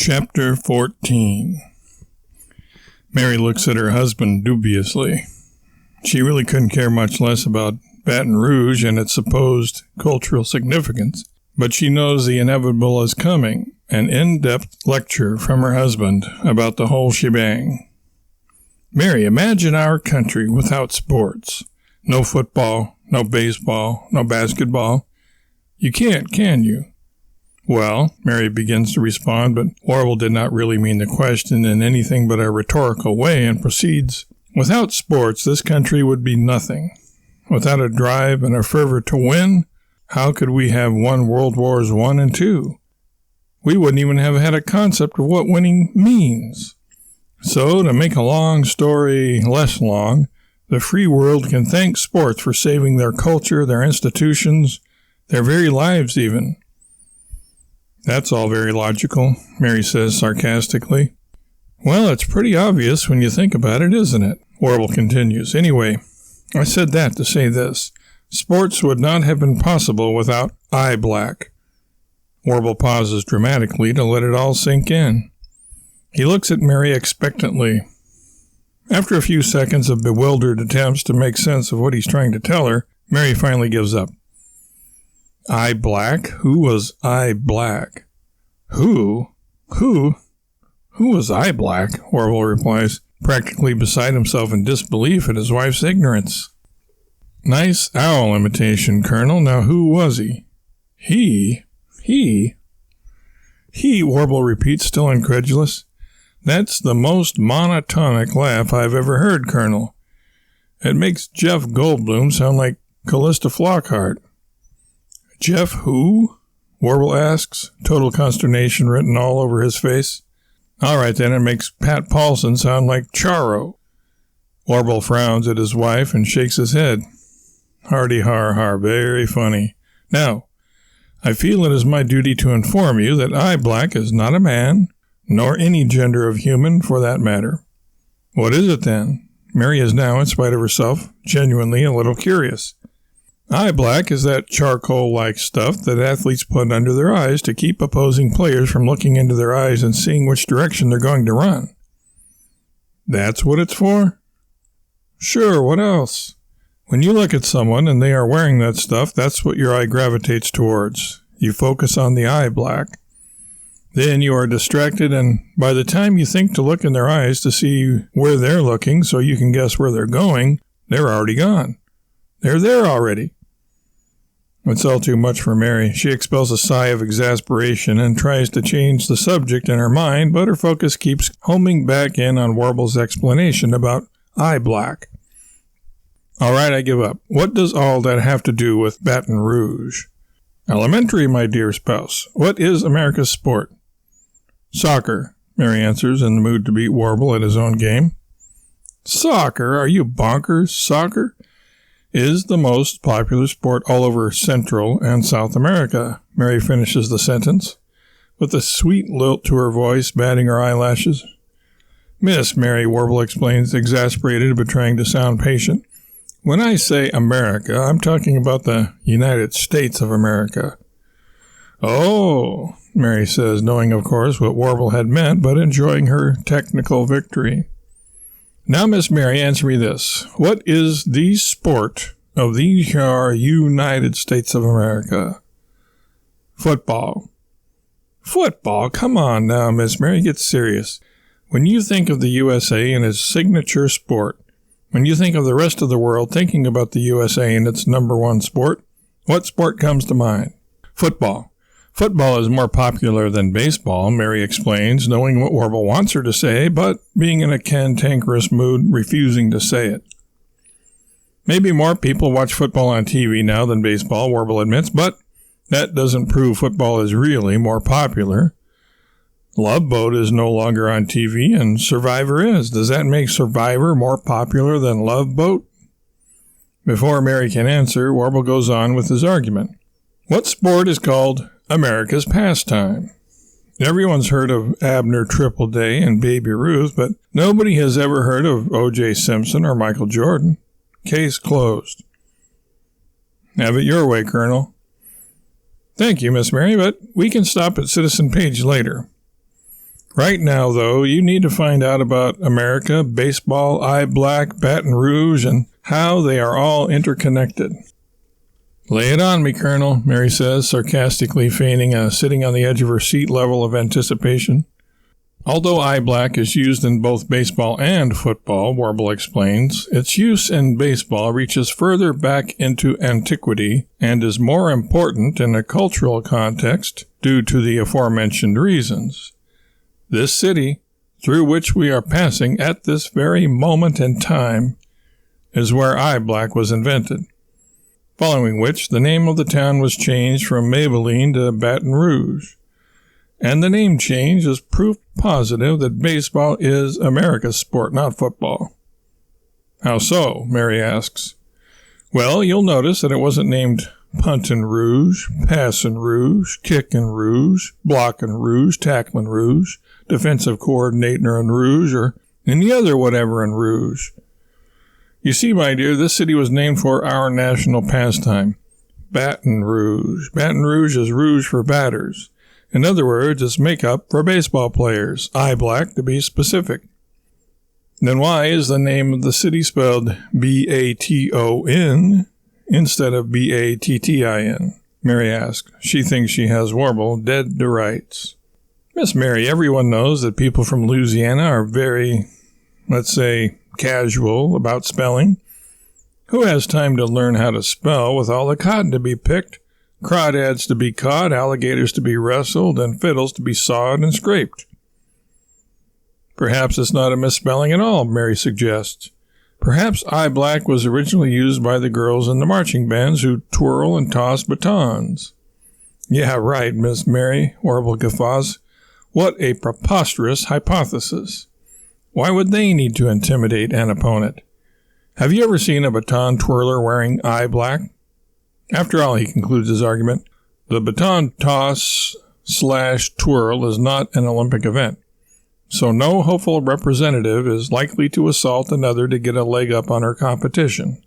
Chapter 14. Mary looks at her husband dubiously. She really couldn't care much less about Baton Rouge and its supposed cultural significance, but she knows the inevitable is coming, an in-depth lecture from her husband about the whole shebang. Mary, imagine our country without sports. No football, no baseball, no basketball. You can't, can you? Well, Mary begins to respond, but Warble did not really mean the question in anything but a rhetorical way and proceeds, without sports, this country would be nothing. Without a drive and a fervor to win, how could we have won World Wars I and II? We wouldn't even have had a concept of what winning means. So, to make a long story less long, the free world can thank sports for saving their culture, their institutions, their very lives even. That's all very logical, Mary says sarcastically. Well, it's pretty obvious when you think about it, isn't it? Warble continues. Anyway, I said that to say this. Sports would not have been possible without eye black. Warble pauses dramatically to let it all sink in. He looks at Mary expectantly. After a few seconds of bewildered attempts to make sense of what he's trying to tell her, Mary finally gives up. Eye black? Who was eye black? Who was eye black? Warble replies, practically beside himself in disbelief at his wife's ignorance. Nice owl imitation, Colonel. Now who was he? He, Warble repeats, still incredulous. That's the most monotonic laugh I've ever heard, Colonel. It makes Jeff Goldblum sound like Callista Flockhart. Jeff who? Warble asks, total consternation written all over his face. All right, then, it makes Pat Paulson sound like Charo. Warble frowns at his wife and shakes his head. Hardy har har, very funny. Now, I feel it is my duty to inform you that eye black is not a man, nor any gender of human for that matter. What is it then? Mary is now, in spite of herself, genuinely a little curious. Eye black is that charcoal-like stuff that athletes put under their eyes to keep opposing players from looking into their eyes and seeing which direction they're going to run. That's what it's for? Sure, what else? When you look at someone and they are wearing that stuff, that's what your eye gravitates towards. You focus on the eye black. Then you are distracted, and by the time you think to look in their eyes to see where they're looking so you can guess where they're going, they're already gone. They're there already. It's all too much for Mary. She expels a sigh of exasperation and tries to change the subject in her mind, but her focus keeps homing back in on Warble's explanation about eye black. All right, I give up. What does all that have to do with Baton Rouge? Elementary, my dear spouse. What is America's sport? Soccer, Mary answers, in the mood to beat Warble at his own game. Soccer? Are you bonkers? Soccer is the most popular sport all over Central and South America. Mary finishes the sentence, with a sweet lilt to her voice, batting her eyelashes. Miss Mary, Warble explains, exasperated but trying to sound patient. When I say America, I'm talking about the United States of America. Oh, Mary says, knowing, of course, what Warble had meant, but enjoying her technical victory. Now, Miss Mary, answer me this. What is the sport of the United States of America? Football. Football? Come on now, Miss Mary, get serious. When you think of the USA and its signature sport, when you think of the rest of the world thinking about the USA and its number one sport, what sport comes to mind? Football. Football is more popular than baseball, Mary explains, knowing what Warble wants her to say, but being in a cantankerous mood, refusing to say it. Maybe more people watch football on TV now than baseball, Warble admits, but that doesn't prove football is really more popular. Love Boat is no longer on TV, and Survivor is. Does that make Survivor more popular than Love Boat? Before Mary can answer, Warble goes on with his argument. What sport is called America's pastime? Everyone's heard of Abner Tripleday and Baby Ruth, but nobody has ever heard of O.J. Simpson or Michael Jordan. Case closed. Have it your way, Colonel. Thank you, Miss Mary, but we can stop at Citizen Page later. Right now, though, you need to find out about America, baseball, eye black, Baton Rouge, and how they are all interconnected. Lay it on me, Colonel, Mary says, sarcastically feigning a sitting on the edge of her seat level of anticipation. Although eye black is used in both baseball and football, Warble explains, its use in baseball reaches further back into antiquity and is more important in a cultural context due to the aforementioned reasons. This city, through which we are passing at this very moment in time, is where eye black was invented. Following which, the name of the town was changed from Maybelline to Baton Rouge. And the name change is proof positive that baseball is America's sport, not football. How so? Mary asks. Well, you'll notice that it wasn't named Puntin' Rouge, Passin' Rouge, Kickin' Rouge, Blockin' Rouge, Tacklin' Rouge, Defensive Coordinator in Rouge, or any other whatever in Rouge. You see, my dear, this city was named for our national pastime, Baton Rouge. Baton Rouge is rouge for batters. In other words, it's makeup for baseball players, eye black to be specific. Then why is the name of the city spelled B-A-T-O-N instead of B-A-T-T-I-N? Mary asks. She thinks she has Warble dead to rights. Miss Mary, everyone knows that people from Louisiana are very, let's say, casual about spelling. Who has time to learn how to spell with all the cotton to be picked, crawdads to be caught, alligators to be wrestled, and fiddles to be sawed and scraped? Perhaps it's not a misspelling at all, Mary suggests. Perhaps eye black was originally used by the girls in the marching bands who twirl and toss batons. Yeah, right, Miss Mary, Warble guffaws. What a preposterous hypothesis. Why would they need to intimidate an opponent? Have you ever seen a baton twirler wearing eye black? After all, he concludes his argument, the baton toss/twirl is not an Olympic event, so no hopeful representative is likely to assault another to get a leg up on her competition.